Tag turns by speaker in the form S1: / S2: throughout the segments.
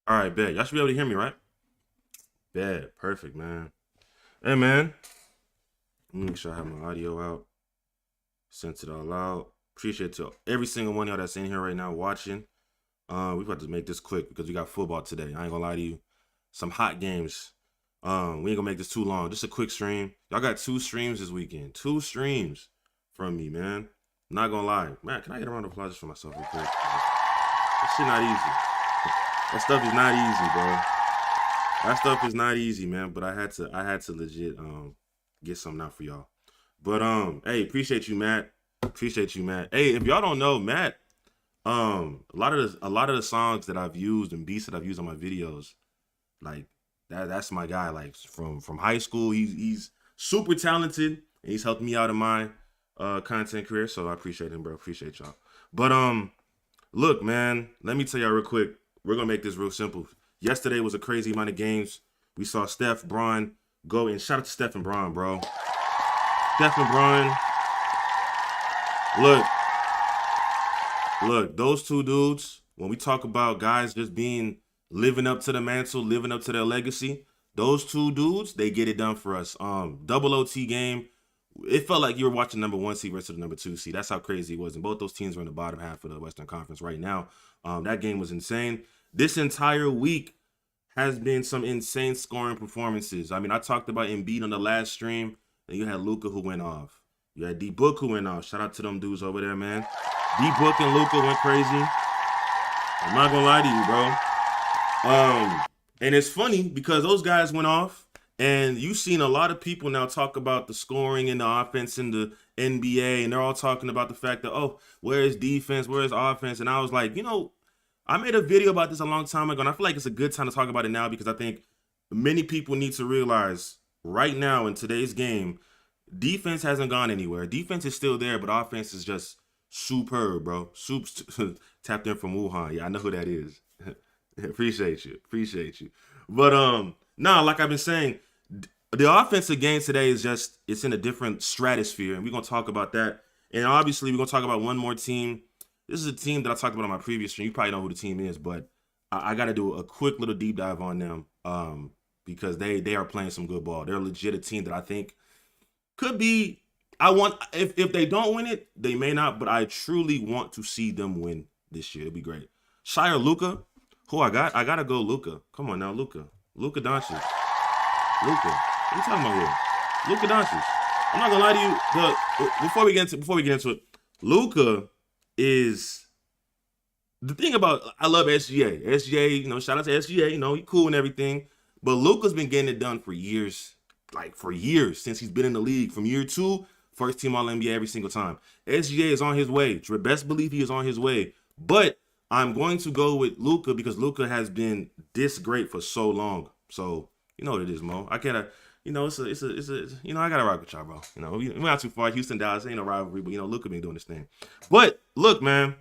S1: All right, bet. Y'all should be able to hear me, right? Bet. Perfect, man. Hey, man. Let me make sure I have my audio out. Sent it all out. Appreciate to every single one of y'all that's in here right now watching. We about to make this quick because we got football today. I ain't gonna lie to you. Some hot games. We ain't gonna make this too long. Just a quick stream. Y'all got 2 streams this weekend. 2 streams from me, man. Not gonna lie. Man, can I get a round of applause just for myself real quick? That shit not easy. That stuff is not easy, bro. That stuff is not easy, man. But I had to legit get something out for y'all. But hey, appreciate you, Matt. Appreciate you, Matt. Hey, if y'all don't know, Matt, a lot of the songs that I've used and beats that I've used on my videos, like that's my guy. Like from high school, he's super talented and he's helped me out in my content career. So I appreciate him, bro. Appreciate y'all. But look, man, let me tell y'all real quick. We're gonna make this real simple. Yesterday was a crazy amount of games. We saw Steph, Bron go, and shout out to Steph and Bron, bro. Steph and Bron, look, look, those two dudes. When we talk about guys just being living up to the mantle, living up to their legacy, those two dudes, they get it done for us. Double OT game. It felt like you were watching number 1 seed versus the number 2 seed. That's how crazy it was. And both those teams are in the bottom half of the Western Conference right now. That game was insane. This entire week has been some insane scoring performances. I mean, I talked about Embiid on the last stream, and you had Luka who went off. You had D Book who went off. Shout out to them dudes over there, man. D Book and Luka went crazy. I'm not gonna lie to you, bro. And it's funny because those guys went off, and you've seen a lot of people now talk about the scoring and the offense in the NBA, and they're all talking about the fact that, oh, where is defense, where is offense? And I was like, I made a video about this a long time ago, and I feel like it's a good time to talk about it now because I think many people need to realize right now in today's game, defense hasn't gone anywhere. Defense is still there, but offense is just superb, bro. Soup's tapped in from Wuhan. Yeah, I know who that is. Appreciate you. Appreciate you. But nah, like I've been saying, the offensive game today is just it's in a different stratosphere, and we're gonna talk about that. And obviously, we're gonna talk about one more team. This is a team that I talked about on my previous stream. You probably know who the team is, but I got to do a quick little deep dive on them because they are playing some good ball. They're a legit team that I think could be. I want if they don't win it, they may not, but I truly want to see them win this year. It'd be great. Shire Luca, who I got? I gotta go Luca. Come on now, Luca. Luca Doncic. Luca. What are you talking about here? Luca Doncic. I'm not gonna lie to you. Before we get into it, Luca is the thing about I love SGA. SGA, shout out to SGA, he cool and everything. But Luka's been getting it done for years. Like for years since he's been in the league. From year 2, first team all NBA every single time. SGA is on his way. Best believe he is on his way. But I'm going to go with Luka because Luka has been this great for so long. So you know what it is, Mo. I gotta, I gotta rock with y'all, bro. We're not too far. Houston, Dallas ain't no rivalry, but Luka been doing this thing. But look, man,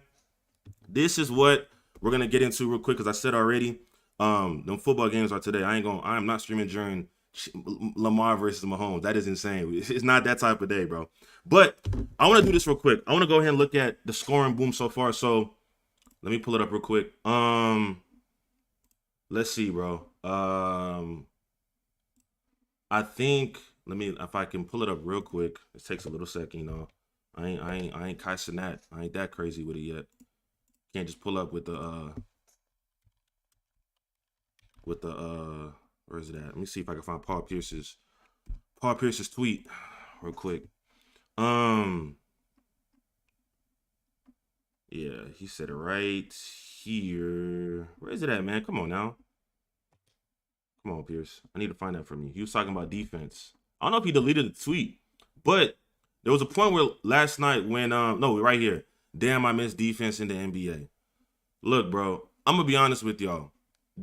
S1: this is what we're gonna get into real quick because I said already, them football games are today. I am not streaming during Lamar versus Mahomes. That is insane. It's not that type of day, bro. But I want to do this real quick. I want to go ahead and look at the scoring boom so far. So let me pull it up real quick. Let's see, bro. I think if I can pull it up real quick. It takes a little second. I ain't Kai Cenat. I ain't that crazy with it yet. Can't just pull up with the where is it at? Let me see if I can find Paul Pierce's tweet real quick. Yeah, he said it right here. Where is it at, man? Come on now. Come on, Pierce. I need to find that from you. He was talking about defense. I don't know if he deleted the tweet, but there was a point where last night when no, right here. Damn, I missed defense in the NBA. Look, bro, I'm gonna be honest with y'all.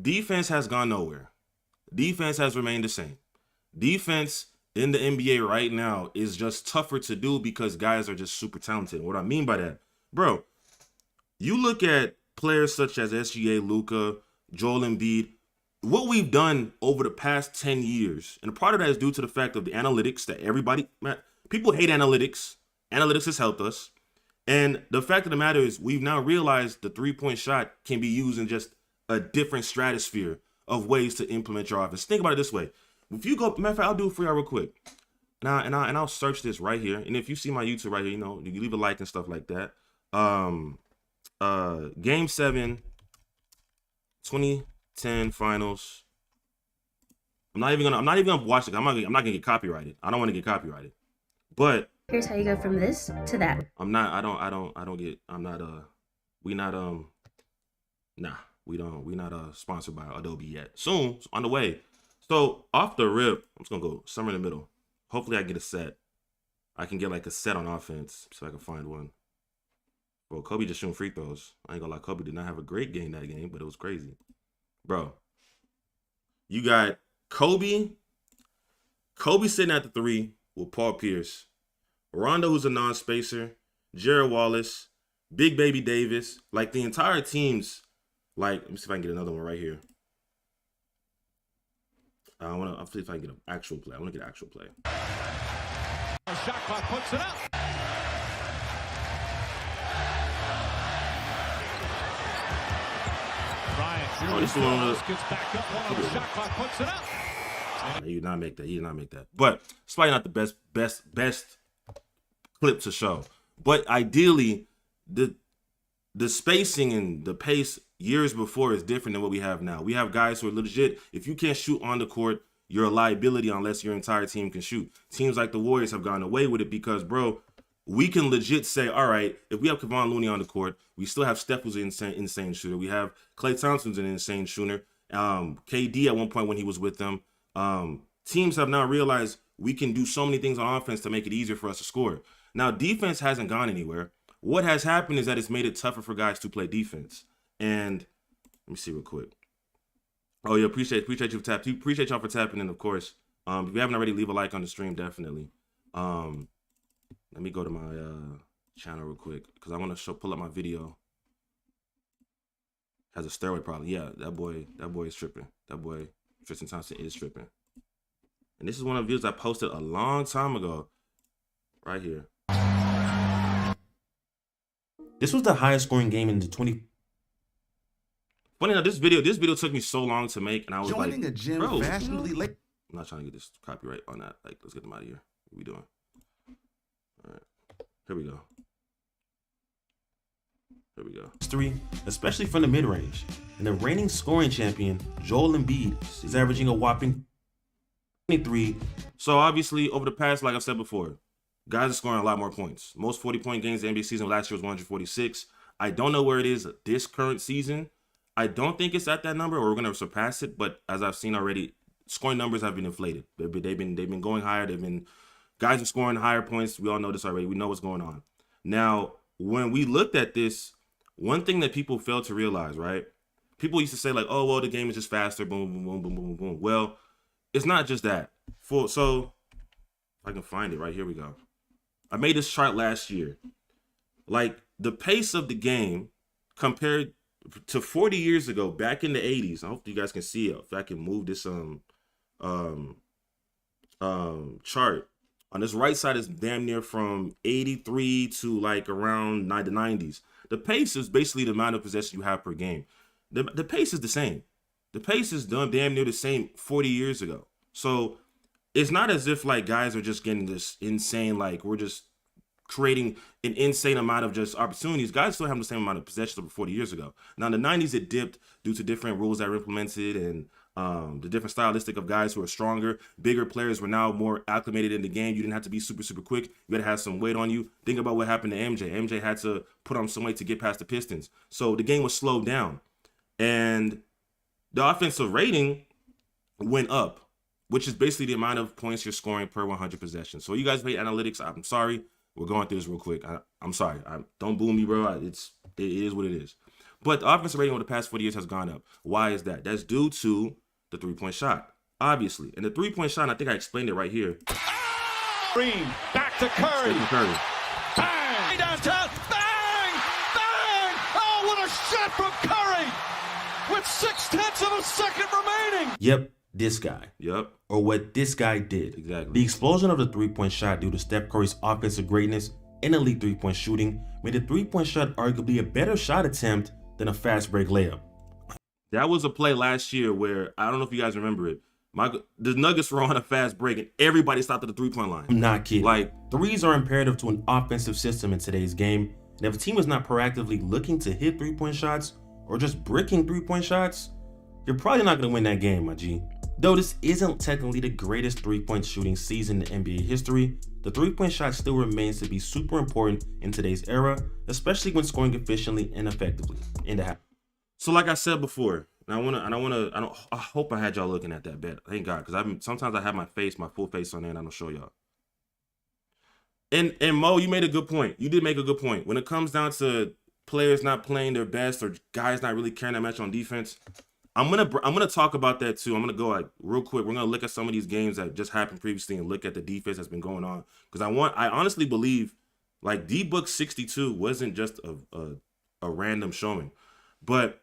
S1: Defense has gone nowhere. Defense has remained the same. Defense in the NBA right now is just tougher to do because guys are just super talented. What I mean by that, bro, you look at players such as SGA, Luka, Joel Embiid, what we've done over the past 10 years, and part of that is due to the fact of the analytics that people hate analytics. Analytics has helped us. And the fact of the matter is we've now realized the 3-point shot can be used in just a different stratosphere of ways to implement your offense. Think about it this way. If you go, matter of fact, I'll do it for y'all real quick. I'll search this right here. And if you see my YouTube right here, you know, you leave a like and stuff like that. Game 7, 2010 finals. I'm not even gonna watch it. I'm not gonna get copyrighted. I don't want to get copyrighted. But
S2: here's how you go from this to that.
S1: We're not sponsored by Adobe yet. Soon, it's on the way. So off the rip, I'm just gonna go somewhere in the middle. Hopefully I get a set. I can get like a set on offense so I can find one. Bro, Kobe just shooting free throws. I ain't gonna lie, Kobe did not have a great game that game, but it was crazy. Bro, you got Kobe sitting at the 3 with Paul Pierce. Rondo, who's a non-spacer. Jared Wallace. Big Baby Davis. Like, the entire team's, like, let me see if I can get another one right here. I'll see if I can get an actual play. I want to get an actual play.
S3: Shot clock puts it up.
S1: This one
S3: gets back up on the shot clock, puts it up.
S1: He did not make that. He did not make that. But it's probably not the best clip to show. But ideally, the spacing and the pace years before is different than what we have now. We have guys who are legit. If you can't shoot on the court, you're a liability unless your entire team can shoot. Teams like the Warriors have gone away with it because, bro, we can legit say, all right, if we have Kevon Looney on the court, we still have Steph, who's an insane shooter. We have Klay Thompson's an insane shooter. KD at one point when he was with them. Teams have now realized we can do so many things on offense to make it easier for us to score. Now, defense hasn't gone anywhere. What has happened is that it's made it tougher for guys to play defense. And let me see real quick. Oh yeah, appreciate you for tapping. Appreciate y'all for tapping in, of course. If you haven't already, leave a like on the stream, definitely. Let me go to my channel real quick because I want to pull up my video. Has a steroid problem. Yeah, that boy is tripping. That boy Tristan Thompson is tripping. And this is one of the videos I posted a long time ago, right here. This was the highest scoring game in the 20. Funny enough, this video took me so long to make, and I was
S4: joining
S1: like,
S4: a gym
S1: bro,
S4: fashionably late.
S1: I'm not trying to get this copyright on that. Like, let's get them out of here. What are we doing? All right, here we go. Here we go. 3, especially from the mid-range. And the reigning scoring champion, Joel Embiid, is averaging a whopping 23. So obviously, over the past, like I said before, guys are scoring a lot more points. Most 40-point games in the NBA season last year was 146. I don't know where it is this current season. I don't think it's at that number, or we're gonna surpass it. But as I've seen already, scoring numbers have been inflated. They've been going higher. Guys are scoring higher points. We all know this already. We know what's going on. Now, when we looked at this, one thing that people fail to realize, right? People used to say like, oh, well, the game is just faster. Boom, boom, boom, boom, boom, boom. Well, it's not just that. So if I can find it right here, we go. I made this chart last year. Like, the pace of the game compared to 40 years ago, back in the 80s. I hope you guys can see it. If I can move this chart. On this right side is damn near from 83 to like around the 90s. The pace is basically the amount of possession you have per game. The pace is the same. The pace is done damn near the same 40 years ago. So it's not as if like guys are just getting this insane, like we're just creating an insane amount of just opportunities. Guys still have the same amount of possession of 40 years ago. Now in the 90s it dipped due to different rules that were implemented and the different stylistic of guys who are stronger. Bigger players were now more acclimated in the game. You didn't have to be super quick. You had to have some weight on you. Think about what happened to MJ. MJ had to put on some weight to get past the Pistons. So the game was slowed down. And the offensive rating went up, which is basically the amount of points you're scoring per 100 possessions. So you guys hate analytics. I'm sorry. We're going through this real quick. I'm sorry. Don't boo me, bro. It is what it is. But the offensive rating over the past 40 years has gone up. Why is that? That's due to the three-point shot, obviously. And the three-point shot, I think I explained it right here.
S3: Green, back to Curry.
S1: Curry.
S3: Bang! Downtown. Bang! Bang! Oh, what a shot from Curry! With 0.6 of a second remaining.
S1: Yep, this guy. Yep. Or what this guy did. Exactly. The explosion of the three-point shot due to Steph Curry's offensive greatness and elite three-point shooting made the three-point shot arguably a better shot attempt than a fast break layup. That was a play last year where I don't know if you guys remember it. The Nuggets were on a fast break and everybody stopped at the three-point line.
S4: I'm not kidding.
S1: Like,
S4: threes are imperative to an offensive system in today's game. And if a team is not proactively looking to hit three-point shots or just bricking three-point shots, you're probably not going to win that game, my G. Though this isn't technically the greatest three-point shooting season in NBA history, the three-point shot still remains to be super important in today's era, especially when scoring efficiently and effectively in the half.
S1: so like I said before, and I hope I had y'all looking at that bet. Thank God, because sometimes I have my full face on there and I don't show y'all. And Mo, you made a good point. You did make a good point. When it comes down to players not playing their best or guys not really caring that much on defense, I'm gonna talk about that too. I'm gonna go like real quick. We're gonna look at some of these games that just happened previously and look at the defense that's been going on. Because I honestly believe like D-Book 62 wasn't just a random showing. But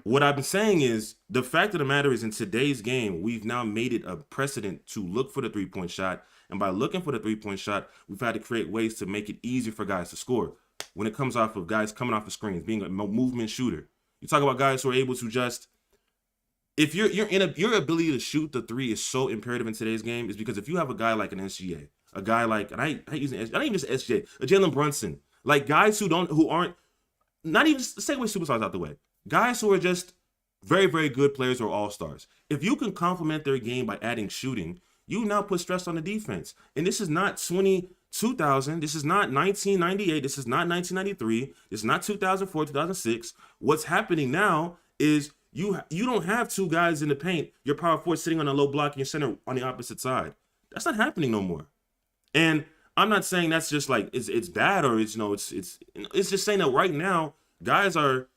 S1: what I've been saying is the fact of the matter is in today's game, we've now made it a precedent to look for the three-point shot. And by looking for the three-point shot, we've had to create ways to make it easier for guys to score. When it comes off of guys coming off the screens, being a movement shooter. You talk about guys who are able to just, if your ability to shoot the three is so imperative in today's game, is because if you have a guy like an SGA, a guy like, and I ain't even just SGA, a Jalen Brunson, like guys who aren't, not even, let's take away superstars out the way. Guys who are just very, very good players or all-stars. If you can complement their game by adding shooting, you now put stress on the defense. And this is not 2000. This is not 1998. This is not 1993. This is not 2004, 2006. What's happening now is you don't have two guys in the paint, your power forward sitting on a low block and your center on the opposite side. That's not happening no more. And I'm not saying that's just like it's bad or it's just saying that right now guys are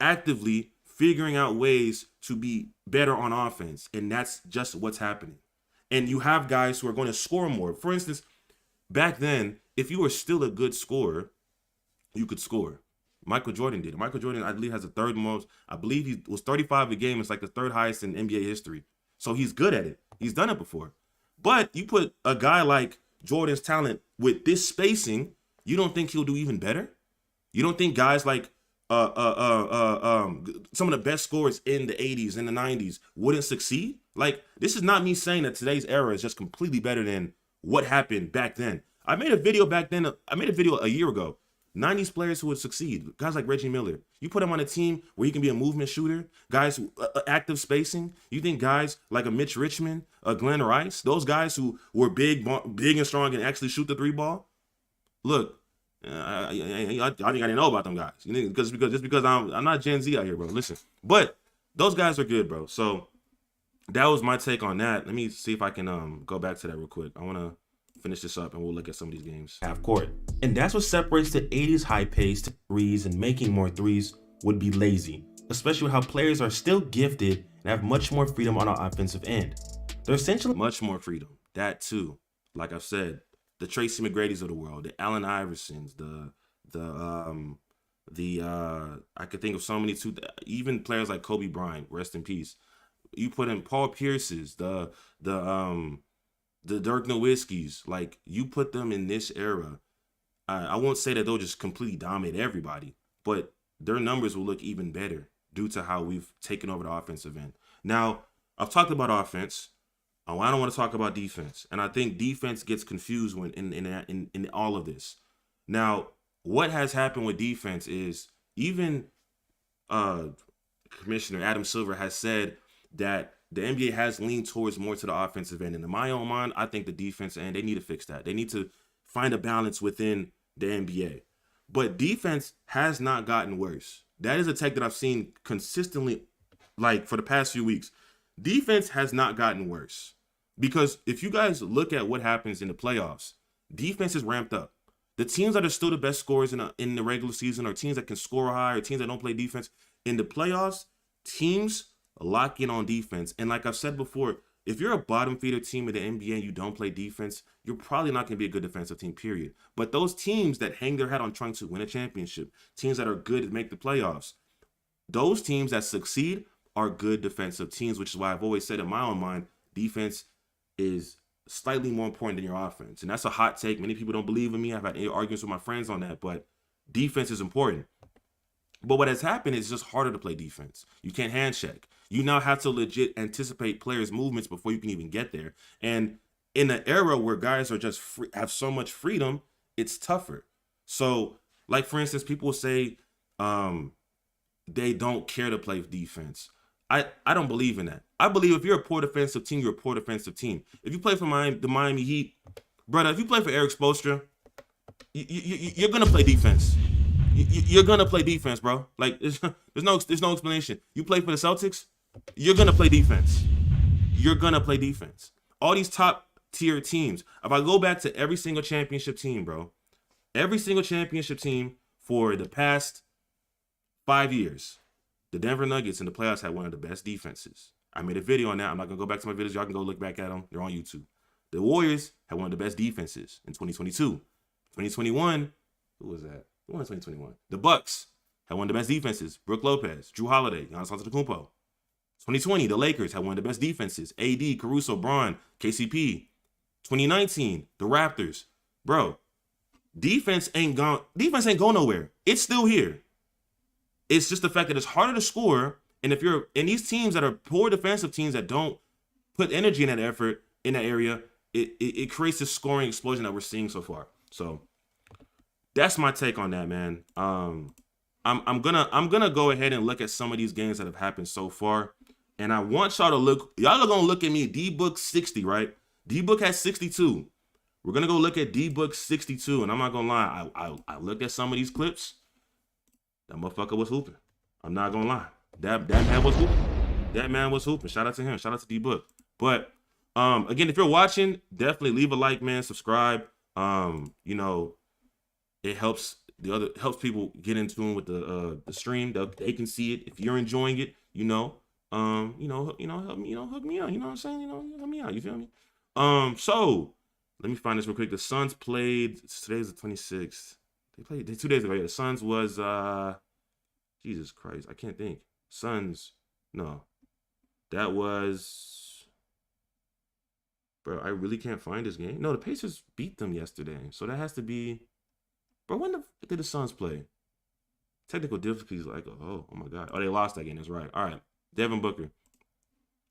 S1: actively figuring out ways to be better on offense, and that's just what's happening. And you have guys who are going to score more. For instance, back then, if you were still a good scorer, you could score. Michael Jordan did it. Michael Jordan, I believe, has the third most. I believe he was 35 a game. It's like the third highest in NBA history. So he's good at it. He's done it before. But you put a guy like Jordan's talent with this spacing, you don't think he'll do even better? You don't think guys like some of the best scorers in the 80s and the 90s wouldn't succeed? Like, this is not me saying that today's era is just completely better than what happened back then. I made a video back then. I made a video a year ago. 90s players who would succeed. Guys like Reggie Miller. You put him on a team where he can be a movement shooter. Guys who active spacing. You think guys like a Mitch Richmond, a Glenn Rice, those guys who were big and strong and actually shoot the three ball? Look, I think I didn't know about them guys. You know, because I'm not Gen Z out here, bro. Listen, but those guys are good, bro. So that was my take on that. Let me see if I can go back to that real quick. I want to finish this up and we'll look at some of these games.
S4: Half court. And that's what separates the 80s high pace to threes, and making more threes would be lazy, especially with how players are still gifted and have much more freedom on our offensive end. They're essentially
S1: much more freedom. That too. Like I've said, the Tracy McGrady's of the world, the Allen Iversons, I could think of so many too, even players like Kobe Bryant, rest in peace. You put in Paul Pierce's, the Dirk Nowitzki's, like you put them in this era. I won't say that they'll just completely dominate everybody, but their numbers will look even better due to how we've taken over the offensive end. Now, I've talked about offense. I don't want to talk about defense, and I think defense gets confused when in all of this. Now, what has happened with defense is even Commissioner Adam Silver has said that the NBA has leaned towards more to the offensive end. And in my own mind, I think the defense end, they need to fix that. They need to find a balance within the NBA. But defense has not gotten worse. That is a take that I've seen consistently, like for the past few weeks. Defense has not gotten worse. Because if you guys look at what happens in the playoffs, defense is ramped up. The teams that are still the best scorers in the regular season are teams that can score high or teams that don't play defense. In the playoffs, teams lock in on defense. And like I've said before, if you're a bottom feeder team in the NBA and you don't play defense, you're probably not going to be a good defensive team, period. But those teams that hang their hat on trying to win a championship, teams that are good to make the playoffs, those teams that succeed are good defensive teams, which is why I've always said in my own mind, defense is slightly more important than your offense. And that's a hot take. Many people don't believe in me. I've had arguments with my friends on that, but defense is important. But what has happened is just harder to play defense. You can't hand check. You now have to legit anticipate players' movements before you can even get there. And in an era where guys are just free, have so much freedom, it's tougher. So, like for instance, people will say they don't care to play defense. I don't believe in that. I believe if you're a poor defensive team, you're a poor defensive team. If you play for the Miami Heat, brother, if you play for Eric Spoelstra, you're gonna play defense. You're gonna play defense, bro. Like there's no explanation. You play for the Celtics, you're gonna play defense. You're gonna play defense. All these top tier teams. If I go back to every single championship team, bro, every single championship team for the past 5 years, the Denver Nuggets in the playoffs had one of the best defenses. I made a video on that. I'm not gonna go back to my videos. Y'all can go look back at them. They're on YouTube. The Warriors had one of the best defenses in 2022. 2021, who was that? Who won in 2021? The Bucks had one of the best defenses. Brook Lopez, Drew Holiday, Giannis Antetokounmpo. 2020, the Lakers had one of the best defenses. AD, Caruso, Braun, KCP. 2019, the Raptors. Bro, defense ain't go nowhere. It's still here. It's just the fact that it's harder to score. And if you're in these teams that are poor defensive teams that don't put energy in that effort in that area, it creates this scoring explosion that we're seeing so far. So that's my take on that, man. I'm gonna go ahead and look at some of these games that have happened so far, and I want y'all to look. Y'all are gonna look at me. D-Book 60, right? D-Book has 62. We're gonna go look at D-Book 62, and I'm not gonna lie. I looked at some of these clips. That motherfucker was hooping. I'm not gonna lie. That man was hooping. That man was hooping. Shout out to him. Shout out to D-Book. But again, if you're watching, definitely leave a like, man. Subscribe. You know, it helps people get in tune with the stream. They can see it. If you're enjoying it, help me, hook me out. You know what I'm saying? Help me out. You feel me? So let me find this real quick. The Suns played. Today's the 26th. They played 2 days ago. Yeah, the Suns was Jesus Christ. I can't think. Suns. No, that was. Bro, I really can't find this game. No, the Pacers beat them yesterday, so that has to be. Bro, when the fuck did the Suns play? Technical difficulties, like, oh my God. Oh, they lost that game. That's right. All right. Devin Booker.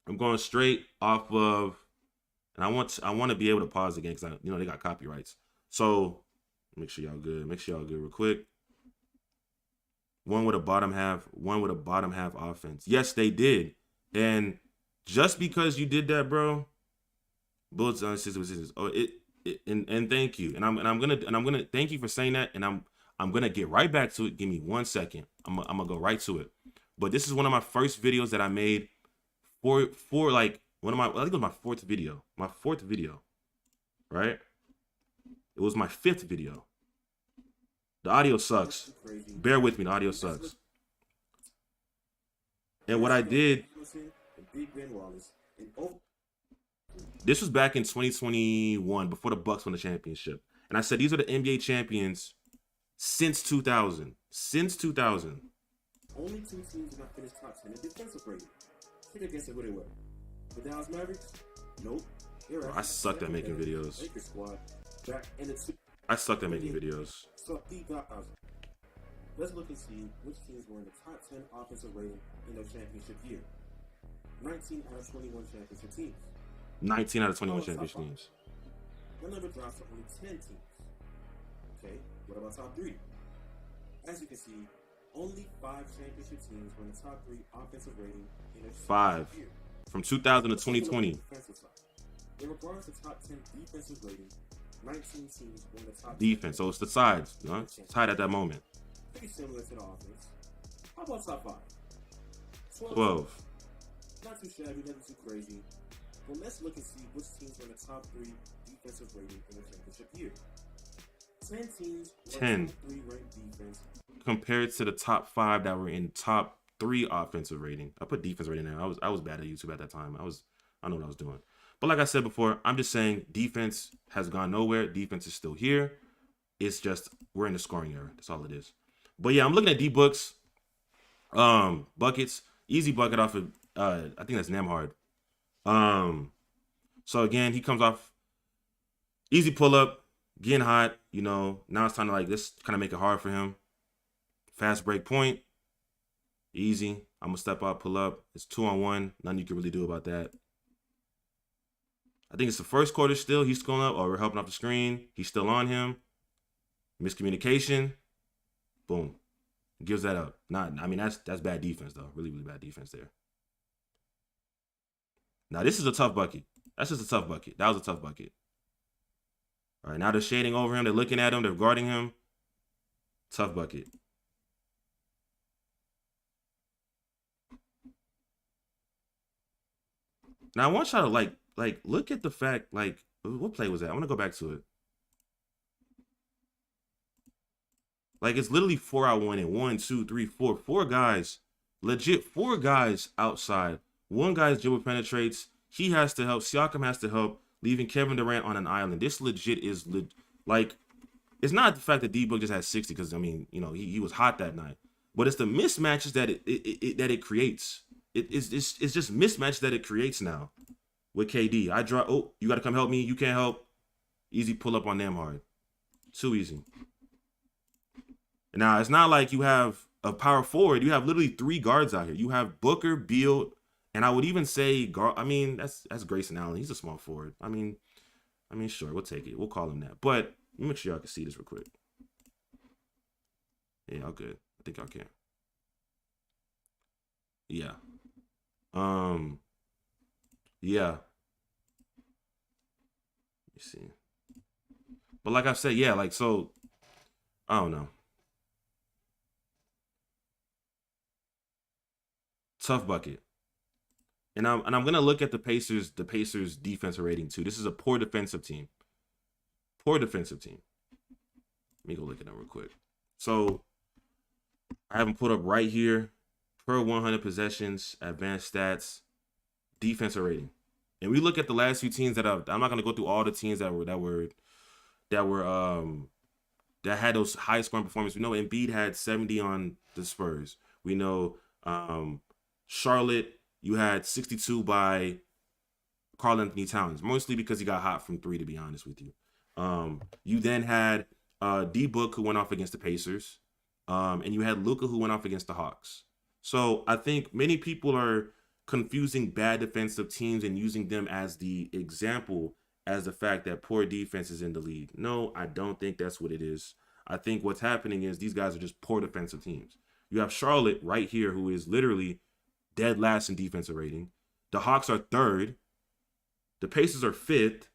S1: I'm going straight off of, and I want to be able to pause the game because they got copyrights. So make sure y'all good. Make sure y'all good real quick. One with a bottom half offense. Yes, they did. And just because you did that, bro, bullets on scissors. Oh, and thank you. And I'm gonna thank you for saying that. And I'm gonna get right back to it. Give me 1 second. I'm gonna go right to it. But this is one of my first videos that I made for like I think it was my fourth video. Right? It was my fifth video. The audio sucks. Bear with me, the audio sucks. And what I did, this was back in 2021, before the Bucks won the championship. And I said these are the NBA champions since 2000. Since 2000.
S5: Only 2 teams did not finish top 10 in defensive rating. Take a guess at where they were. The Dallas Mavericks? Nope.
S1: I sucked at making videos.
S5: Lakers squad. Back in the
S1: I sucked at making videos.
S5: So let's look and see which teams were in the top 10 offensive rating in their championship year. 19 out of 21 championship teams.
S1: 19 out of 21 championship teams.
S5: That number drops to only 10 teams. Okay, what about top 3? As you can see, only 5 championship teams were in the top 3 offensive rating in their
S1: 5
S5: year.
S1: from 2000 to 2020.
S5: In regards to top 10 defensive rating, 19 teams were in the top
S1: Defense, so it's the sides, tied at that moment.
S5: Pretty similar to the offense. How about top 5?
S1: 12.
S5: Not too shabby, nothing too crazy. But let's look and see which teams were in the top 3 defensive rating in the championship year. 10 teams were
S1: 10.
S5: top 3 ranked defense.
S1: Compared to the top 5 that were in top 3 offensive rating. I put defense rating there. I was bad at YouTube at that time. I don't know what I was doing. But like I said before, I'm just saying defense has gone nowhere. Defense is still here. It's just we're in the scoring era. That's all it is. But yeah, I'm looking at D-Books. Buckets. Easy bucket off of I think that's Nemhard. So again, he comes off easy pull up, getting hot, now it's time to let's kind of make it hard for him. Fast break point, Easy. I'm gonna step out, pull up. It's 2-on-1. Nothing you can really do about that. I think it's the first quarter still. He's going up, or we're helping off the screen. He's still on him. Miscommunication. Boom. Gives that up. That's bad defense though. Really, really bad defense there. Now this is a tough bucket. That's just a tough bucket. That was a tough bucket. All right, now they're shading over him. They're looking at him. They're guarding him. Tough bucket. Now I want y'all to like look at the fact, like, what play was that? I want to go back to it. Like, it's literally 4-on-1 and 1, 2, 3, 4. 4 guys. Legit 4 guys outside. One guy's dribble penetrates. He has to help. Siakam has to help, leaving Kevin Durant on an island. This legit is like, it's not the fact that D-Book just had 60 because, I mean, you know, he was hot that night. But it's the mismatches that it creates. It's just mismatches that it creates now with KD. I draw. Oh, you got to come help me. You can't help. Easy pull up on them hard. Too easy. Now, it's not like you have a power forward. You have literally 3 guards out here. You have Booker, Beal, and I would even say guard. I mean, that's Grayson Allen. He's a small forward. I mean, sure, we'll take it. We'll call him that. But let me make sure y'all can see this real quick. Yeah, y'all good. I think y'all can. Yeah. Yeah. Let me see. But like I said, yeah, like, so, I don't know. Tough bucket. And I'm gonna look at the Pacers defensive rating too. This is a poor defensive team. Poor defensive team. Let me go look at them real quick. So I have them put up right here. Per 100 possessions, advanced stats, defensive rating. And we look at the last few teams that I'm not gonna go through all the teams that had those high scoring performances. We know Embiid had 70 on the Spurs. We know Charlotte, you had 62 by Karl Anthony Towns, mostly because he got hot from 3, to be honest with you. You then had D-Book, who went off against the Pacers, and you had Luka, who went off against the Hawks. So I think many people are confusing bad defensive teams and using them as the example as the fact that poor defense is in the league. No, I don't think that's what it is. I think what's happening is these guys are just poor defensive teams. You have Charlotte right here, who is literally dead last in defensive rating. The Hawks are 3rd. The Pacers are 5th.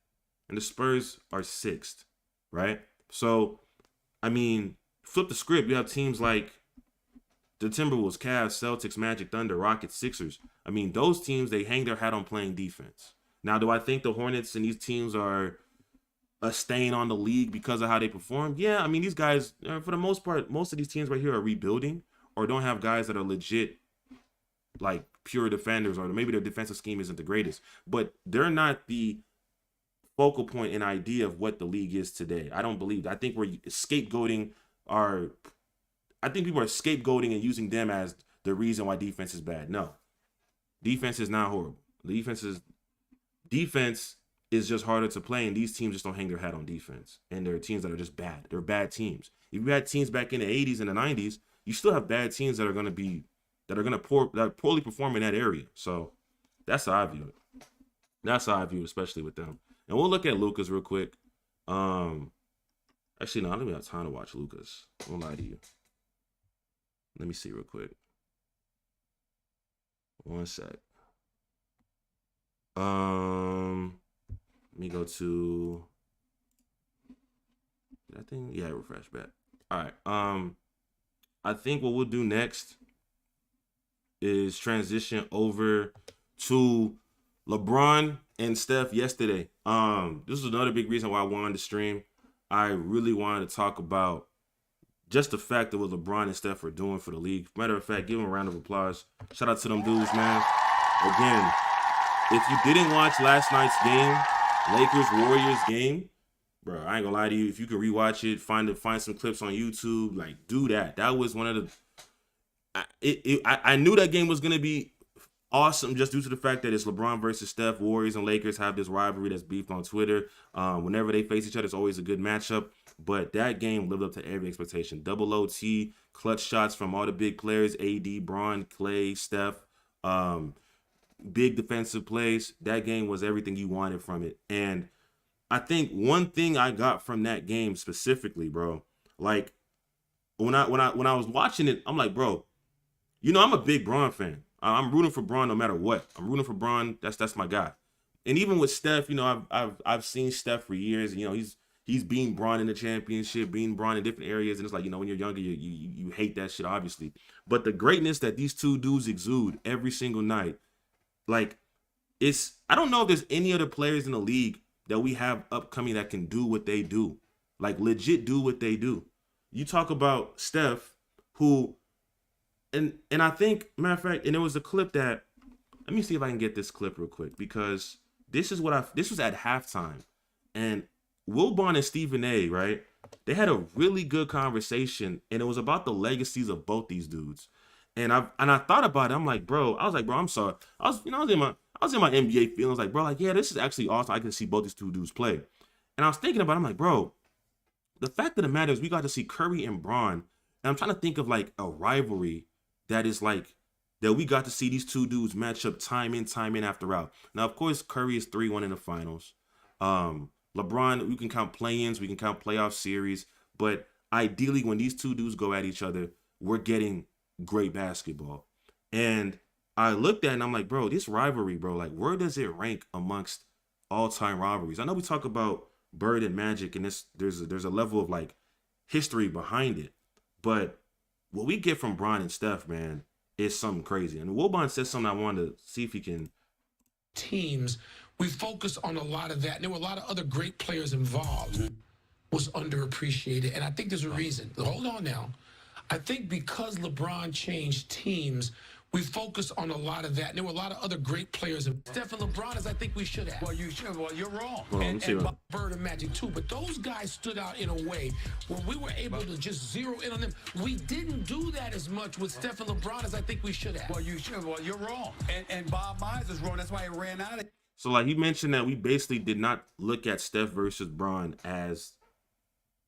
S1: And the Spurs are 6th, right? So, I mean, flip the script. You have teams like the Timberwolves, Cavs, Celtics, Magic, Thunder, Rockets, Sixers. I mean, those teams, they hang their hat on playing defense. Now, do I think the Hornets and these teams are a stain on the league because of how they perform? Yeah, I mean, these guys, for the most part, most of these teams right here are rebuilding or don't have guys that are legit, like, pure defenders, or maybe their defensive scheme isn't the greatest. But they're not the focal point and idea of what the league is today. I don't believe that. I think we're scapegoating I think people are scapegoating and using them as the reason why defense is bad. No. Defense is not horrible. Defense is just harder to play, and these teams just don't hang their hat on defense. And there are teams that are just bad. They're bad teams. If you had teams back in the 80s and the 90s, you still have bad teams that are poorly perform in that area. So that's how I view it. That's how I view it, especially with them. And we'll look at Luka's real quick. Actually, no, I don't even have time to watch Luka's. I won't lie to you. Let me see real quick. One sec. Let me go to that thing. Yeah, refresh back. All right. I think what we'll do next is transition over to LeBron and Steph yesterday. This is another big reason why I wanted to stream. I really wanted to talk about just the fact of what LeBron and Steph are doing for the league. Matter of fact, give them a round of applause. Shout out to them dudes, man. Again, if you didn't watch last night's game, Lakers-Warriors game, bro, I ain't gonna lie to you. If you can rewatch it, find some clips on YouTube, like, do that. That was one of the... I knew that game was gonna be awesome just due to the fact that it's LeBron versus Steph. Warriors and Lakers have this rivalry that's beefed on Twitter. Whenever they face each other, it's always a good matchup. But that game lived up to every expectation. Double OT, clutch shots from all the big players, AD, Bron, Clay, Steph, big defensive plays. That game was everything you wanted from it. And I think one thing I got from that game specifically, bro, like when I was watching it, I'm like, bro, you know, I'm a big Bron fan. I'm rooting for Bron no matter what. I'm rooting for Bron. That's my guy. And even with Steph, you know, I've seen Steph for years. And, you know, he's beating Bron in the championship, beating Bron in different areas. And it's like, you know, when you're younger, you hate that shit, obviously. But the greatness that these two dudes exude every single night, like, I don't know if there's any other players in the league that we have upcoming that can do what they do. Like, legit do what they do. You talk about Steph, who, and I think, matter of fact, and there was a clip that, let me see if I can get this clip real quick, because this was at halftime. And Wilbon and Stephen A, right? They had a really good conversation, and it was about the legacies of both these dudes. And I thought about it. I'm like, bro, I'm sorry. I was in my NBA feelings, like, bro, like, yeah, this is actually awesome. I can see both these two dudes play. And I was thinking about it, I'm like, bro, the fact of the matter is we got to see Curry and Bron, and I'm trying to think of like a rivalry that is like, that we got to see these two dudes match up time in after out. Now, of course, Curry is 3-1 in the finals. LeBron, we can count play-ins, we can count playoff series, but ideally when these two dudes go at each other, we're getting great basketball. And I looked at it and I'm like, bro, this rivalry, bro, like, where does it rank amongst all-time rivalries? I know we talk about Bird and Magic, and there's a level of like history behind it, but what we get from Bron and Steph, man, is something crazy. And Wilbon said something I wanted to see if he can.
S6: Teams, we focus on a lot of that, and there were a lot of other great players involved. Was underappreciated, and I think there's a reason. Hold on now. I think because LeBron changed teams, we focus on a lot of that. And there were a lot of other great players. Steph and LeBron, as I think we should have. Well, you should. Well, you're wrong. And Bird and Magic, too. But those guys stood out in a way where we were able to just zero in on them. We didn't do that as much with Steph and LeBron as I think we should have. Well, you should. Well, you're wrong. And Bob Myers is wrong. That's why he ran out of it.
S1: So, like, you mentioned that we basically did not look at Steph versus Bron as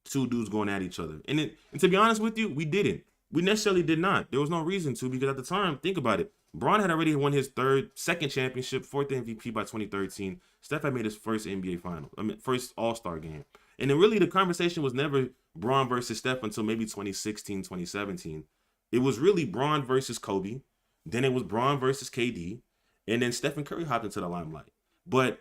S1: two dudes going at each other. And to be honest with you, we didn't. We necessarily did not. There was no reason to, because at the time, think about it. Bron had already won his second championship, fourth MVP by 2013. Steph had made his first NBA final, first All-Star game. And then really the conversation was never Bron versus Steph until maybe 2016, 2017. It was really Bron versus Kobe. Then it was Bron versus KD. And then Stephen Curry hopped into the limelight. But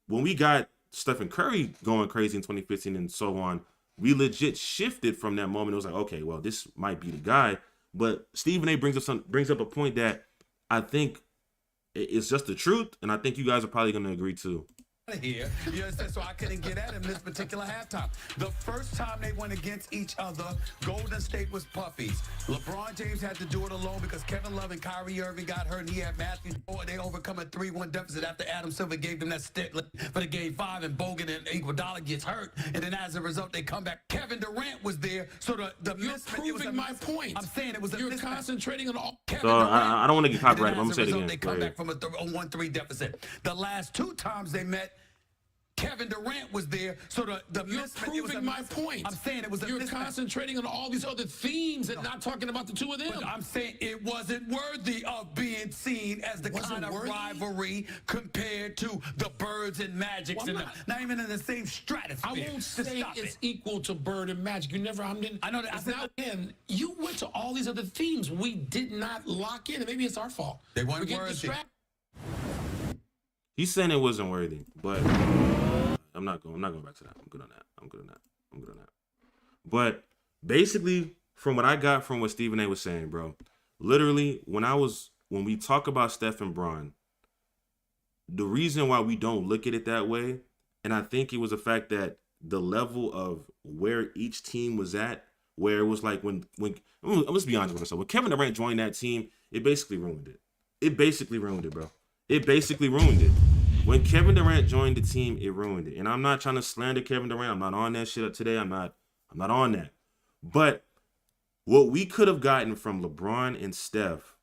S1: when we got Stephen Curry going crazy in 2015 and so on, we legit shifted from that moment. It was like, okay, well, this might be the guy. But Stephen A brings up a point that I think it's just the truth, and I think you guys are probably going to agree too.
S7: Here, you understand? So I couldn't get at him this particular halftime. The first time they went against each other, Golden State was puppies. LeBron James had to do it alone because Kevin Love and Kyrie Irving got hurt, and he had Matthew. They overcome a 3-1 deficit after Adam Silver gave them that stick for the game 5, and Bogan and Iguodala gets hurt, and then as a result they come back. Kevin Durant was there, so the
S6: You're proving my point.
S7: I'm saying it was.
S6: You're concentrating on all.
S1: So I don't want to get copyrighted. I'm gonna say it again.
S7: They come back from a 1-3 deficit. The last 2 times they met, Kevin Durant was there, so
S6: You're proving my point.
S7: I'm saying it was.
S6: You're concentrating on all these other themes and not talking about the two of them.
S7: But I'm saying it wasn't worthy of being seen as the kind of rivalry compared to the Birds and Magics,
S6: Well,
S7: not even in the same stratosphere.
S6: I won't say it's equal to Bird and Magic. You never. I know that.
S7: I said
S6: now again. You went to all these other themes we did not lock in, and maybe it's our fault.
S7: They weren't
S6: We're getting
S7: worthy.
S6: distracted.
S1: He's saying it wasn't worthy, but I'm not going back to that. I'm good on that. But basically, from what I got from what Stephen A was saying, bro, literally when we talk about Steph and Bron, the reason why we don't look at it that way, and I think it was the fact that the level of where each team was at, where it was like when let's be honest with ourselves, when Kevin Durant joined that team, it basically ruined it. It basically ruined it, bro. It basically ruined it. When Kevin Durant joined the team, it ruined it. And I'm not trying to slander Kevin Durant. I'm not on that shit today. I'm not on that. But what we could have gotten from LeBron and Steph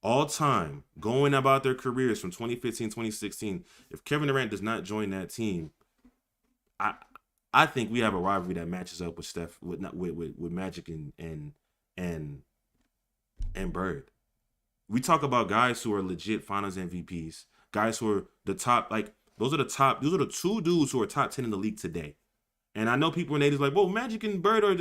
S1: all time, going about their careers from 2015, 2016, if Kevin Durant does not join that team, I think we have a rivalry that matches up with Steph with Magic and Bird. We talk about guys who are legit Finals MVPs, guys who are the top, like those are the two dudes who are top 10 in the league today. And I know people in the 80s like, well, Magic and Bird are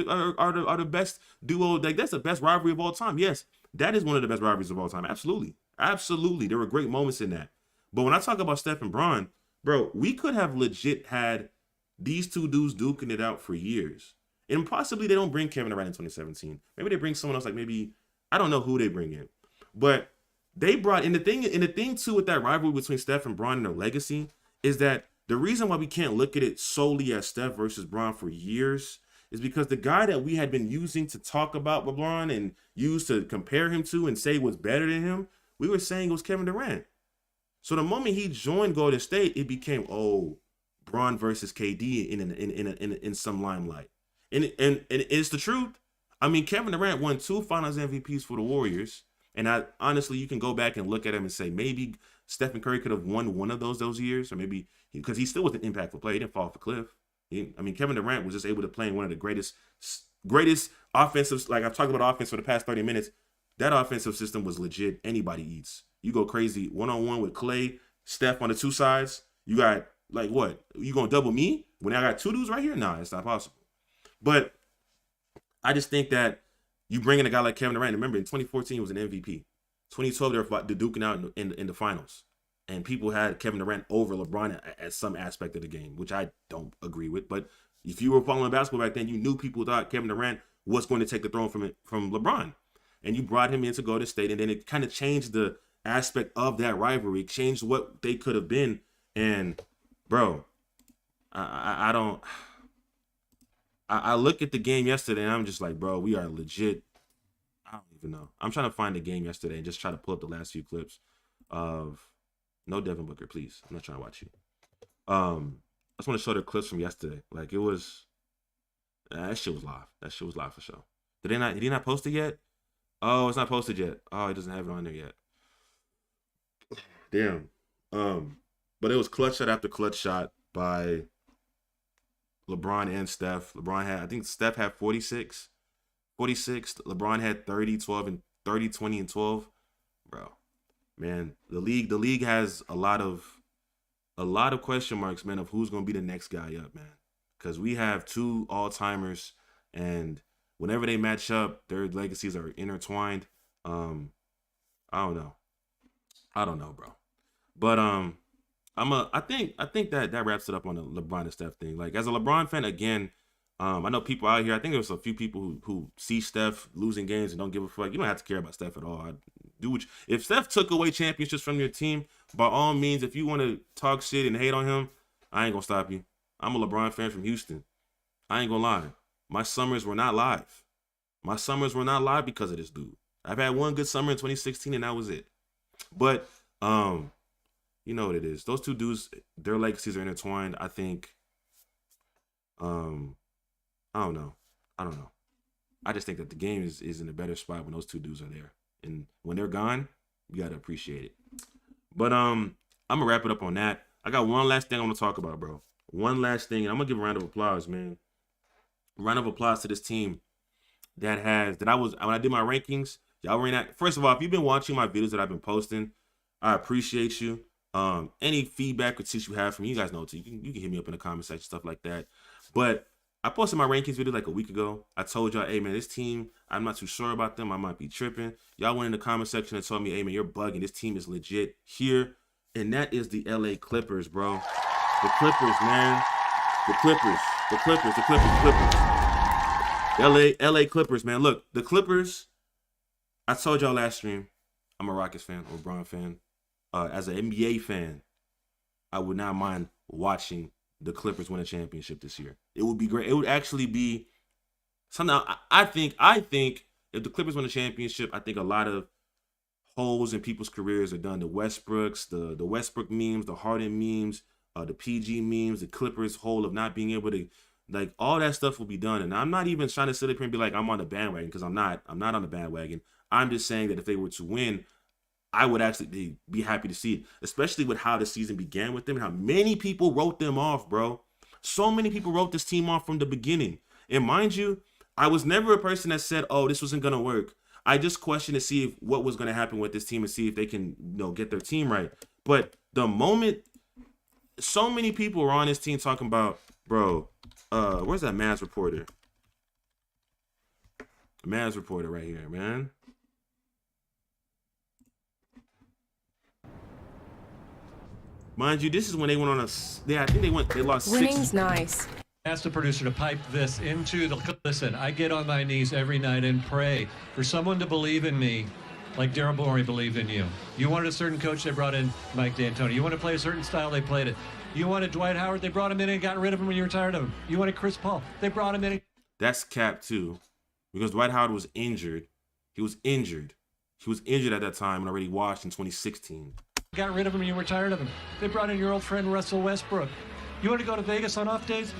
S1: the best duo. Like, that's the best rivalry of all time. Yes, that is one of the best rivalries of all time. Absolutely. Absolutely. There were great moments in that. But when I talk about Steph and Bron, bro, we could have legit had these two dudes duking it out for years. And possibly they don't bring Kevin Durant in 2017. Maybe they bring someone else, like maybe, I don't know who they bring in. But they brought in the thing too with that rivalry between Steph and Bron and their legacy is that the reason why we can't look at it solely as Steph versus Bron for years is because the guy that we had been using to talk about LeBron and use to compare him to and say was better than him, we were saying it was Kevin Durant. So the moment he joined Golden State, it became, oh, Bron versus KD in some limelight. And it's the truth. I mean, Kevin Durant won 2 Finals MVPs for the Warriors. And honestly, you can go back and look at him and say maybe Stephen Curry could have won one of those years, or maybe because he still was an impactful player. He didn't fall off a cliff. Kevin Durant was just able to play in one of the greatest offensive, like I've talked about offense for the past 30 minutes. That offensive system was legit. Anybody eats. You go crazy one-on-one with Clay, Steph on the 2 sides. You got, like, what? You going to double me when I got 2 dudes right here? Nah, it's not possible. But I just think that you bring in a guy like Kevin Durant. Remember, in 2014, he was an MVP. 2012, they were duking out in the finals. And people had Kevin Durant over LeBron at some aspect of the game, which I don't agree with. But if you were following basketball back then, you knew people thought Kevin Durant was going to take the throne from LeBron. And you brought him in to go to State, and then it kind of changed the aspect of that rivalry. It changed what they could have been. And, bro, I don't... I look at the game yesterday and I'm just like, bro, we are legit. I don't even know. I'm trying to find the game yesterday and just try to pull up the last few clips of no Devin Booker, please. I'm not trying to watch you. I just want to show the clips from yesterday. Like, it was that shit was live. That shit was live for sure. Did he not post it yet? Oh, it's not posted yet. Oh, he doesn't have it on there yet. Damn. But it was clutch shot after clutch shot by LeBron and Steph. I think Steph had 46. LeBron had 30, 12, and 30, 20, and 12. Bro, man, the league has a lot of question marks, man, of who's gonna be the next guy up, man. Because we have 2 all-timers, and whenever they match up, their legacies are intertwined. I don't know, bro. But I think that wraps it up on the LeBron and Steph thing. Like, as a LeBron fan, again, I know people out here, I think there's a few people who see Steph losing games and don't give a fuck. You don't have to care about Steph at all. If Steph took away championships from your team, by all means, if you want to talk shit and hate on him, I ain't gonna stop you. I'm a LeBron fan from Houston. I ain't gonna lie. My summers were not live. My summers were not live because of this dude. I've had one good summer in 2016 and that was it. But you know what it is. Those 2 dudes, their legacies are intertwined. I think, I don't know. I just think that the game is in a better spot when those 2 dudes are there. And when they're gone, you got to appreciate it. But I'm going to wrap it up on that. I got one last thing I want to talk about, bro. One last thing. And I'm going to give a round of applause, man. A round of applause to this team when I did my rankings, y'all were in that. First of all, if you've been watching my videos that I've been posting, I appreciate you. Any feedback or tips you have from me, you guys know too. You can hit me up in the comment section, stuff like that. But I posted my rankings video like a week ago. I told y'all, hey man, this team, I'm not too sure about them. I might be tripping. Y'all went in the comment section and told me, hey man, you're bugging. This team is legit here. And that is the LA Clippers, bro. The Clippers, man. The Clippers. LA Clippers, man. Look, the Clippers, I told y'all last stream, I'm a Rockets fan, or LeBron fan. As an NBA fan, I would not mind watching the Clippers win a championship this year. It would be great. It would actually be something. I think if the Clippers win a championship, I think a lot of holes in people's careers are done. The Westbrooks, the Westbrook memes, the Harden memes, the PG memes, the Clippers hole of not being able to, like, all that stuff will be done. And I'm not even trying to sit up here and be like I'm on the bandwagon, because I'm not on the bandwagon. I'm just saying that if they were to win, I would actually be happy to see it, especially with how the season began with them and how many people wrote them off, bro. So many people wrote this team off from the beginning. And mind you, I was never a person that said, oh, this wasn't going to work. I just questioned to see what was going to happen with this team and see if they can, get their team right. But the moment so many people were on this team talking about, bro, where's that Mavs reporter? Mavs reporter right here, man. Mind you, this is when they went on I think they lost
S8: Winning's
S1: 6.
S8: nice.
S3: Ask the producer to pipe this into the. Listen, I get on my knees every night and pray for someone to believe in me like Daryl Morey believed in you. You wanted a certain coach, they brought in Mike D'Antoni. You want to play a certain style, they played it. You wanted Dwight Howard, they brought him in and got rid of him when you were tired of him. You wanted Chris Paul, they brought him in.
S1: That's cap too, because Dwight Howard was injured. He was injured at that time and already washed in 2016.
S3: Got rid of him when you were tired of him. They brought in your old friend Russell Westbrook. You want to go to Vegas on off days?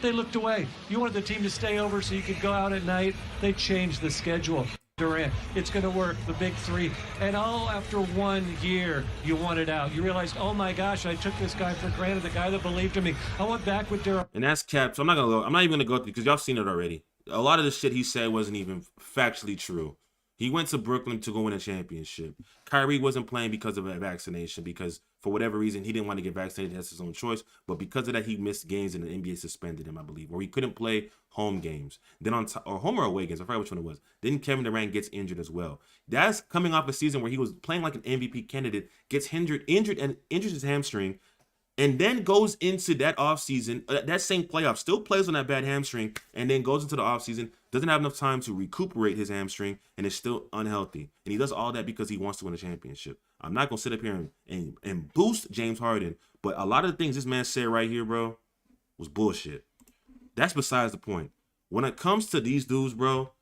S3: They looked away. You wanted the team to stay over so you could go out at night? They changed the schedule. Durant, it's going to work, the big three. And all after 1 year, you wanted out. You realized, oh my gosh, I took this guy for granted, the guy that believed in me. I went back with Daryl.
S1: And that's cap. So I'm not even gonna go through because y'all seen it already. A lot of the shit he said wasn't even factually true. He went to Brooklyn to go win a championship. Kyrie wasn't playing because of a vaccination, because for whatever reason he didn't want to get vaccinated. That's his own choice. But because of that, he missed games and the NBA suspended him, I believe, or he couldn't play home games. Then or home or away games, I forgot which one it was. Then Kevin Durant gets injured as well. That's coming off a season where he was playing like an MVP candidate, gets injured and injures his hamstring. And then goes into that offseason, that same playoff, still plays on that bad hamstring, and then goes into the offseason, doesn't have enough time to recuperate his hamstring, and is still unhealthy. And he does all that because he wants to win a championship. I'm not going to sit up here and boost James Harden, but a lot of the things this man said right here, bro, was bullshit. That's besides the point. When it comes to these dudes, bro,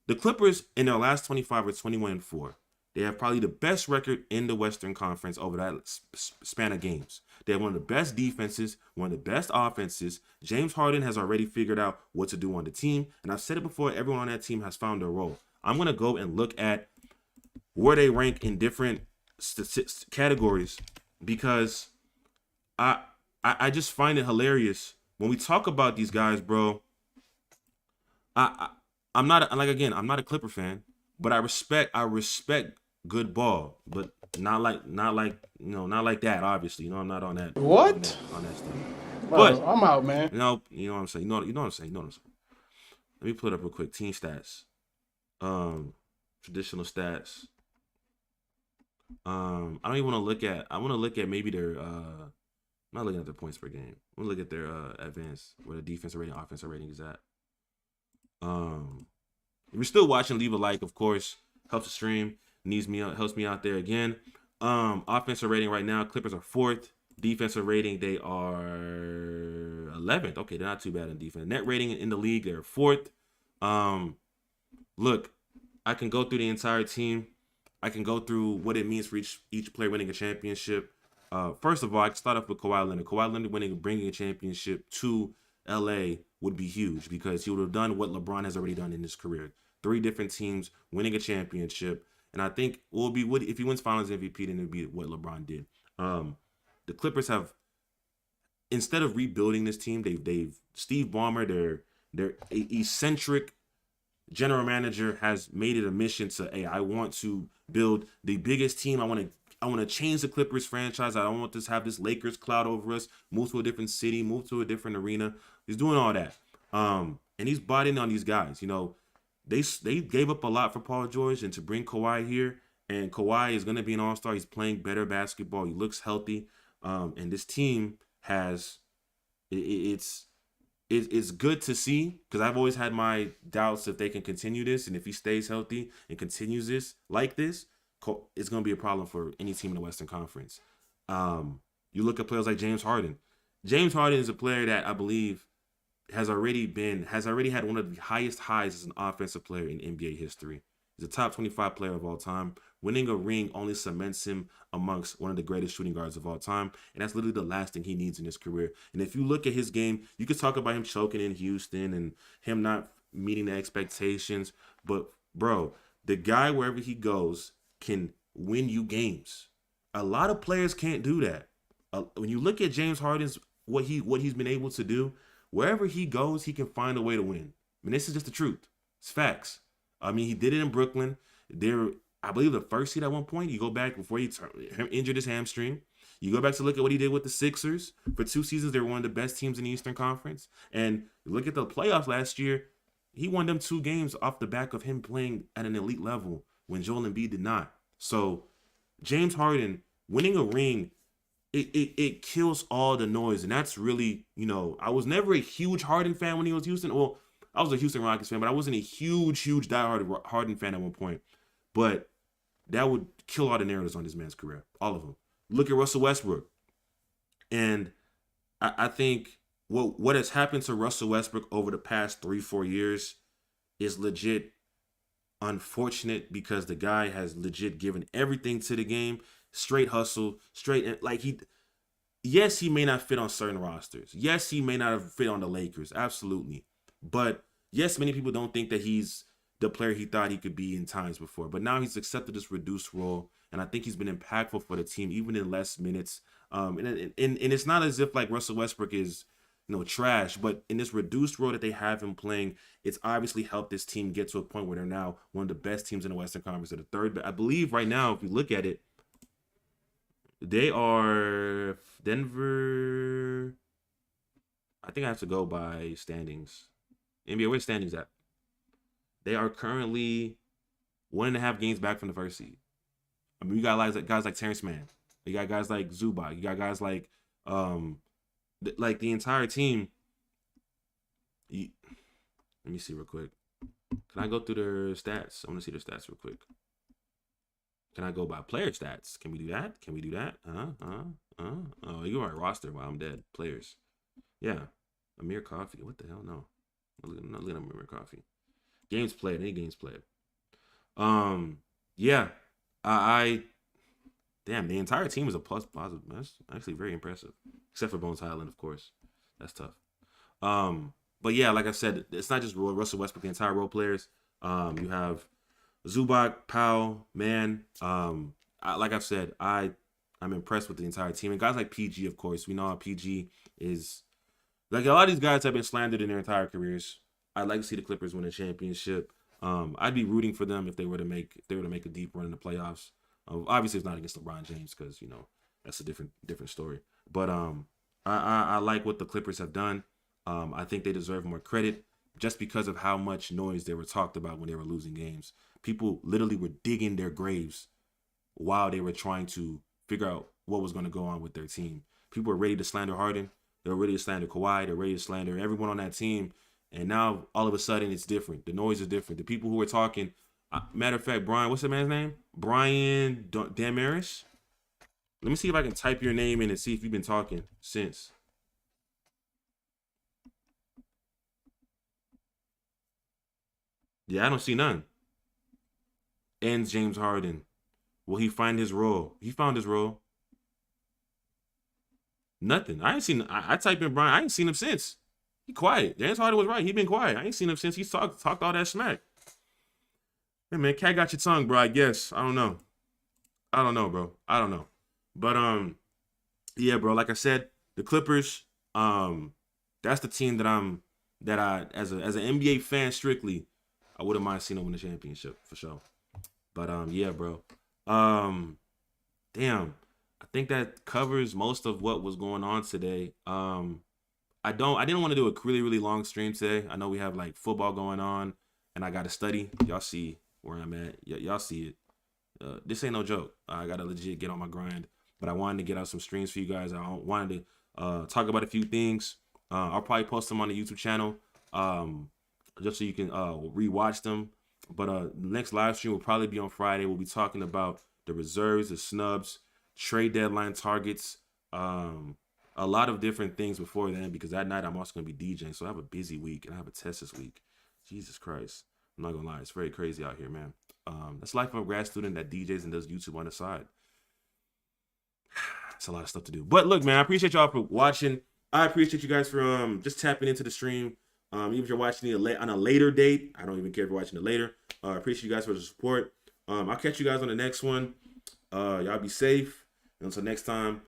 S1: the Clippers in their last 25 are 21-4. They have probably the best record in the Western Conference over that span of games. They have one of the best defenses, one of the best offenses. James Harden has already figured out what to do on the team. And I've said it before, everyone on that team has found their role. I'm going to go and look at where they rank in different categories because I just find it hilarious. When we talk about these guys, bro, I'm not a Clipper fan, but I respect good ball, but not like that. Obviously, I'm not on that.
S9: What?
S1: On that stuff.
S9: Well,
S1: But
S9: I'm out, man.
S1: you know what I'm saying. You know what I'm saying. Let me pull it up real quick. Team stats, traditional stats. I don't even want to look at. I want to look at maybe their. I'm not looking at their points per game. I want to look at their advanced, where the defensive rating, offensive rating is at. If you're still watching, leave a like, of course. Helps the stream. Helps me out there again. Offensive rating right now, Clippers are 4th. Defensive rating, they are 11th. Okay, they're not too bad in defense. Net rating in the league, they're 4th. Look, I can go through the entire team. I can go through what it means for each player winning a championship. First of all, I can start off with Kawhi Leonard. Kawhi Leonard bringing a championship to LA would be huge because he would have done what LeBron has already done in his career. 3 different teams winning a championship. And I think if he wins Finals MVP, then it would be what LeBron did. The Clippers have, instead of rebuilding this team, they've Steve Ballmer, their eccentric general manager, has made it a mission to, hey, I want to build the biggest team. I want to change the Clippers franchise. I don't want to have this Lakers cloud over us. Move to a different city. Move to a different arena. He's doing all that. And he's bought in on these guys. They gave up a lot for Paul George, and to bring Kawhi here, and Kawhi is going to be an all-star. He's playing better basketball. He looks healthy. And this team has it's good to see, because I've always had my doubts if they can continue this, and if he stays healthy and continues this like this, it's going to be a problem for any team in the Western Conference. You look at players like James Harden. James Harden is a player that I believe has already had one of the highest highs as an offensive player in NBA history. He's a top 25 player of all time. Winning a ring only cements him amongst one of the greatest shooting guards of all time. And that's literally the last thing he needs in his career. And if you look at his game, you could talk about him choking in Houston and him not meeting the expectations. But, bro, the guy, wherever he goes, can win you games. A lot of players can't do that. When you look at James Harden's what he's been able to do, wherever he goes, he can find a way to win. I mean, this is just the truth. It's facts. I mean, he did it in Brooklyn. I believe, the first seed at one point. You go back before he injured his hamstring. You go back to look at what he did with the Sixers. For 2 seasons, they were one of the best teams in the Eastern Conference. And look at the playoffs last year. He won them 2 games off the back of him playing at an elite level when Joel Embiid did not. So James Harden winning a ring, it kills all the noise. And that's really, I was never a huge Harden fan when he was Houston. Well, I was a Houston Rockets fan, but I wasn't a huge diehard Harden fan at one point. But that would kill all the narratives on this man's career, all of them. Look at Russell Westbrook. And I think what has happened to Russell Westbrook over the past 3-4 years is legit unfortunate, because the guy has legit given everything to the game, straight hustle, yes, he may not fit on certain rosters. Yes, he may not have fit on the Lakers. Absolutely. But yes, many people don't think that he's the player he thought he could be in times before. But now he's accepted this reduced role, and I think he's been impactful for the team, even in less minutes. And it's not as if like Russell Westbrook is trash, but in this reduced role that they have him playing, it's obviously helped this team get to a point where they're now one of the best teams in the Western Conference. They're the third, but I believe right now, if you look at it, they are Denver. I think I have to go by standings. NBA, where's standings at? They are currently 1.5 games back from the first seed. I mean, you got guys like Terrence Mann. You got guys like Zubac. You got guys like the entire team. Let me see real quick. Can I go through their stats? I want to see their stats real quick. Can I go by player stats? Can we do that? Oh, you are roster. Wow, I'm dead. Players. Yeah. Amir Coffee. What the hell? No. I'm not looking at Amir Coffee. Games played. Any games played. Yeah. Damn, the entire team is a positive. That's actually very impressive. Except for Bones Highland, of course. That's tough. But yeah, like I said, it's not just Russell Westbrook, the entire role players. You have Zubac, Powell, Mann. Like I've said, I'm impressed with the entire team. And guys like PG, of course. We know how PG is. Like, a lot of these guys have been slandered in their entire careers. I'd like to see the Clippers win a championship. I'd be rooting for them if they were to make a deep run in the playoffs. Obviously, it's not against LeBron James, because that's a different story. But I like what the Clippers have done. I think they deserve more credit just because of how much noise they were talked about when they were losing games. People literally were digging their graves while they were trying to figure out what was going to go on with their team. People were ready to slander Harden. They were ready to slander Kawhi. They're ready to slander everyone on that team. And now, all of a sudden, it's different. The noise is different. The people who were talking, matter of fact, Brian, what's the man's name? Brian Damaris? Let me see if I can type your name in and see if you've been talking since. Yeah, I don't see none. Ends James Harden. Will he find his role? He found his role. Nothing. I typed in Brian. I ain't seen him since. He quiet. James Harden was right. He been quiet. I ain't seen him since he talked all that smack. Hey man, cat got your tongue, bro. I guess. I don't know, bro. I don't know. But yeah, bro. Like I said, the Clippers. That's the team that I as an NBA fan strictly, I wouldn't mind seeing them win the championship for sure. But yeah, bro. Damn. I think that covers most of what was going on today. I didn't want to do a really, really long stream today. I know we have like football going on and I got to study. Y'all see where I'm at. Y'all see it. This ain't no joke. I got to legit get on my grind, but I wanted to get out some streams for you guys. I wanted to talk about a few things. I'll probably post them on the YouTube channel just so you can rewatch them. But next live stream will probably be on Friday. We'll be talking about the reserves, the snubs, trade deadline targets, a lot of different things before then, because that night I'm also going to be DJing. So I have a busy week and I have a test this week. Jesus Christ. I'm not going to lie. It's very crazy out here, man. That's life of a grad student that DJs and does YouTube on the side. It's a lot of stuff to do. But look, man, I appreciate y'all for watching. I appreciate you guys for just tapping into the stream. Even if you're watching it on a later date, I don't even care if you're watching it later. I appreciate you guys for the support. I'll catch you guys on the next one. Y'all be safe. Until next time,